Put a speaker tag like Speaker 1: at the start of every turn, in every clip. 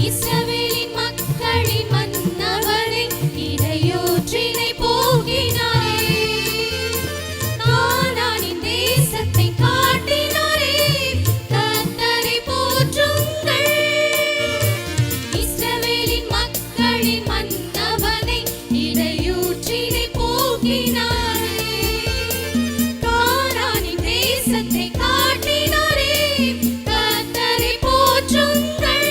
Speaker 1: இஸ்ரவேலின் மக்களின் மன்னவனே, இடையூற்றினை போக்கினாரே. கானானின் தேசத்தை காட்டினாரே, கர்த்தரை போற்றுங்கள். இஸ்ரவேலின் மக்களின் மன்னவனே, இடையூற்றினை போக்கினாரே. கானானின் தேசத்தை காட்டினாரே, கர்த்தரை போற்றுங்கள்.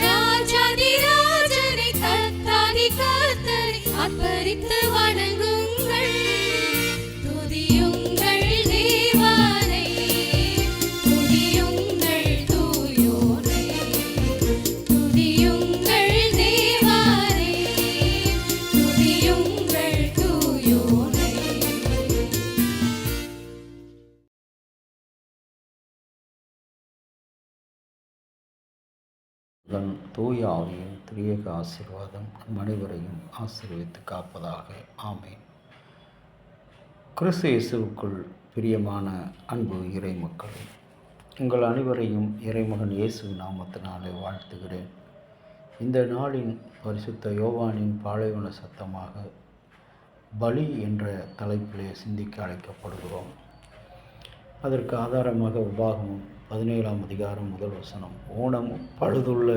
Speaker 1: ராஜாதி ராஜனை, கர்த்தாதி கர்த்தரை ஆர்ப்பரித்து வணங்குங்கள். துதியுங்கள் தேவனை, துதியுங்கள் தூயோனை, துதியுங்கள் தேவனை, துதியுங்கள் தூயோனை.
Speaker 2: உடன் தூய ஆவியின் திரியேக ஆசீர்வாதம் நம் அனைவரையும் ஆசீர்வதித்து காப்பதாக. ஆமென். கிறிஸ்து இயேசுவுக்குள் பிரியமான அன்பு இறை மக்களே, உங்கள் அனைவரையும் இறைமகன் இயேசு நாமத்தினாலே வாழ்த்துகிறேன். இந்த நாளின் பரிசுத்த யோவானின் பாலைவன சத்தமாக பலி என்ற தலைப்பிலே சிந்திக்க அழைக்கப்படுகிறோம். அதற்கு ஆதாரமாக உபாகமம் 17ஆம் அதிகாரம் 1 வசனம், ஊனம் பழுதுள்ள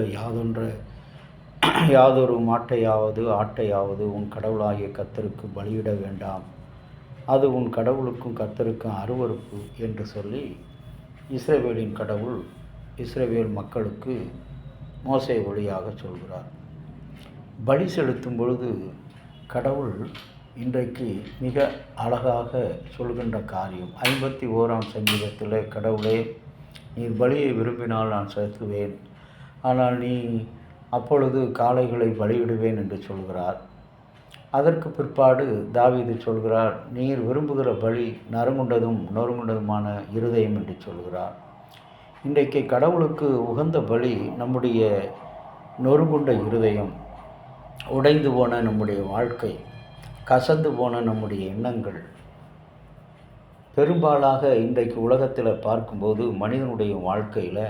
Speaker 2: யாதொரு மாட்டையாவது ஆட்டையாவது உன் கடவுளாகிய கர்த்தருக்கு பலியிட வேண்டாம், அது உன் கடவுளுக்கும் கர்த்தருக்கும் அருவருப்பு என்று சொல்லி இஸ்ரவேலின் கடவுள் இஸ்ரவேல் மக்களுக்கு மோசே வழியாக சொல்கிறார். பலி செலுத்தும் பொழுது கடவுள் இன்றைக்கு மிக அழகாக சொல்கின்ற காரியம், 51ஆம் சங்கீதத்தில், கடவுளே நீர் பலியை விரும்பினால் நான் செலுத்துவேன், ஆனால் நீ அப்பொழுது காளைகளை பலியிடுவேன் என்று சொல்கிறார். அதற்கு பிற்பாடு தாவீது சொல்கிறார், நீர் விரும்புகிற பலி நறுங்குண்டதும் நொறுங்குண்டதுமான இருதயம் என்று சொல்கிறார். இன்றைக்கு கடவுளுக்கு உகந்த பலி நம்முடைய நொறுங்குண்ட இருதயம், உடைந்து போன நம்முடைய வாழ்க்கை, கசந்து போன நம்முடைய எண்ணங்கள். பெரும்பாலாக இன்றைக்கு உலகத்தில் பார்க்கும்போது மனிதனுடைய வாழ்க்கையில்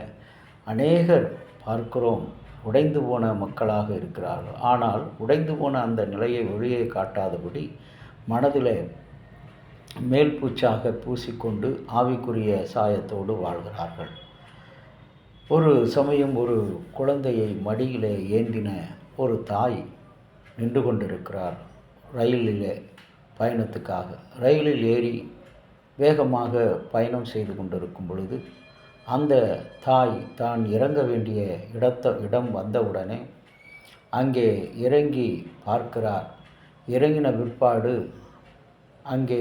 Speaker 2: அநேகர் பார்க்கிறோம் உடைந்து போன மக்களாக இருக்கிறார்கள். ஆனால் உடைந்து போன அந்த நிலையை வெளியே காட்டாதபடி மனதில் மேல் பூச்சாக பூசிக்கொண்டு ஆவிக்குரிய சாயத்தோடு வாழ்கிறார்கள். ஒரு சமயம் ஒரு குழந்தையை மடியிலே ஏந்தின ஒரு தாய் நின்று கொண்டிருக்கிறார். ரயிலில் பயணத்துக்காக ரயிலில் ஏறி வேகமாக பயணம் செய்து கொண்டிருக்கும் பொழுது அந்த தாய் தான் இறங்க வேண்டிய இடம் வந்தவுடனே அங்கே இறங்கி பார்க்கிறார். இறங்கின பிற்பாடு அங்கே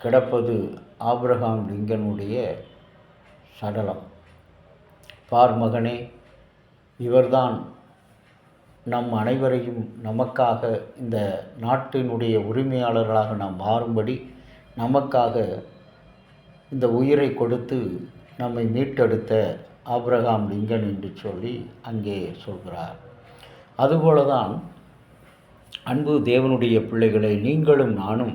Speaker 2: கிடப்பது ஆபிரகாம் லிங்கனுடைய சடலம். பார் மகனே, இவர்தான் நம் அனைவரையும் நமக்காக இந்த நாட்டினுடைய உரிமையாளர்களாக நாம் மாறும்படி நமக்காக இந்த உயிரை கொடுத்து நம்மை மீட்டெடுத்த ஆபிரகாம் லிங்கன் என்று சொல்லி அங்கே சொல்கிறார். அதுபோலதான் அன்பு தேவனுடைய பிள்ளைகளை, நீங்களும் நானும்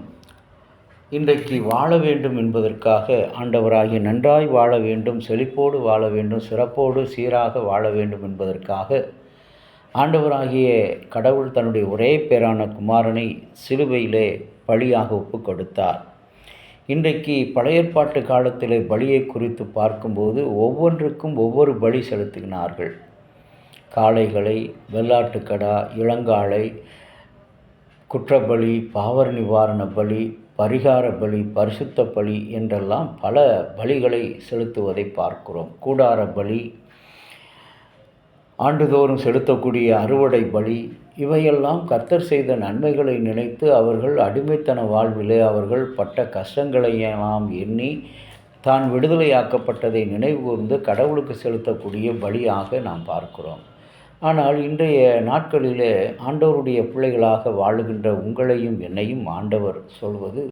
Speaker 2: இன்றைக்கு வாழ வேண்டும் என்பதற்காக, ஆண்டவராகிய நன்றாய் வாழ வேண்டும், செழிப்போடு வாழ வேண்டும், சிறப்போடு சீராக வாழ வேண்டும் என்பதற்காக ஆண்டவராகிய கடவுள் தன்னுடைய ஒரே பேரான குமாரனை சிலுவையிலே பலியாக ஒப்பு கொடுத்தார். இன்றைக்கு பழைய ஏற்பாட்டு காலத்தில் பலியை குறித்து பார்க்கும்போது ஒவ்வொன்றுக்கும் ஒவ்வொரு பலி செலுத்தினார்கள். காளைகளை, வெள்ளாட்டுக்கடா, இளங்காளை, குற்றபலி, பாவர நிவாரண பலி, பரிகார பலி, பரிசுத்த பலி என்றெல்லாம் பல பலிகளை செலுத்துவதை பார்க்கிறோம். கூடார பலி, ஆண்டுதோறும் செலுத்தக்கூடிய அறுவடை பலி, இவையெல்லாம் கர்த்தர் செய்த நன்மைகளை நினைத்து அவர்கள் அடிமைத்தன வாழ்விலே அவர்கள் பட்ட கஷ்டங்களையெல்லாம் எண்ணி தான் விடுதலையாக்கப்பட்டதை நினைவுகூர்ந்து கடவுளுக்கு செலுத்தக்கூடிய பலியாக நாம் பார்க்கிறோம். ஆனால் இன்றைய நாட்களிலே ஆண்டவருடைய பிள்ளைகளாக வாழுகின்ற உங்களையும் என்னையும் ஆண்டவர் சொல்வது,